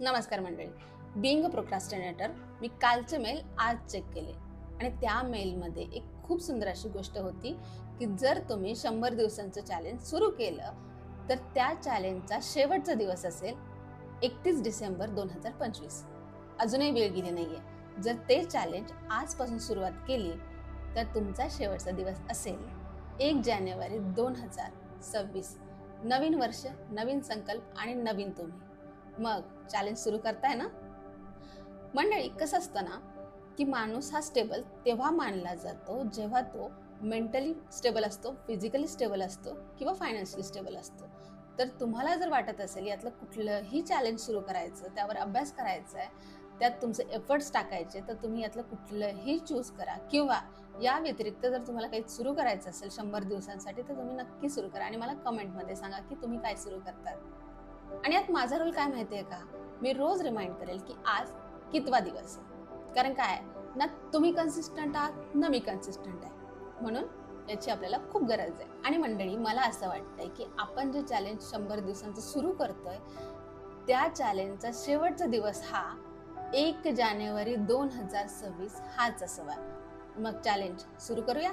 नमस्कार मंडळी. Being a प्रोक्रॅस्टिनेटर, मी कालचे मेल आज चेक केले आणि त्या मेलमध्ये एक खूप सुंदर अशी गोष्ट होती की जर तुम्ही 100 दिवसांचं चॅलेंज सुरू केलं तर त्या चॅलेंजचा शेवटचा दिवस असेल 31 डिसेंबर 2025. अजूनही वेळ गेली नाहीये. जर ते चॅलेंज आजपासून सुरुवात केली तर तुमचा शेवटचा दिवस असेल 1 जानेवारी 2026. नवीन वर्ष, नवीन संकल्प आणि नवीन तुम्ही. मग चॅलेंज सुरू करताय ना? मंडळी, कसं असतं ना की माणूस हा स्टेबल तेव्हा मानला जातो जेव्हा तो मेंटली स्टेबल असतो, फिजिकली स्टेबल असतो किंवा फायनान्शियली स्टेबल असतो. तर तुम्हाला जर वाटत असेल यातलं कुठलंही चॅलेंज सुरू करायचं, त्यावर अभ्यास करायचा आहे, त्यात तुमचे एफर्ट्स टाकायचे, तर तुम्ही यातलं कुठलंही चूज करा. किंवा या व्यतिरिक्त जर तुम्हाला काही सुरू करायचं असेल 100 दिवसांसाठी तर तुम्ही नक्की सुरू करा आणि मला कमेंटमध्ये सांगा की तुम्ही काय सुरू करतात. आणि यात माझा रोल काय माहितीये का? मी रोज रिमाइंड करेल की आज कितवा दिवस आहे. कारण काय आहे ना, तुम्ही कन्सिस्टंट आहात ना मी कन्सिस्टंट आहे. म्हणून याची आपल्याला खूप गरज आहे. आणि मंडळी, मला असं वाटतंय की आपण जे चॅलेंज 100 दिवसांचं सुरू करतोय त्या चॅलेंजचा शेवटचा दिवस हा 1 जानेवारी 2026 हाच असावा. मग चॅलेंज सुरू करूया.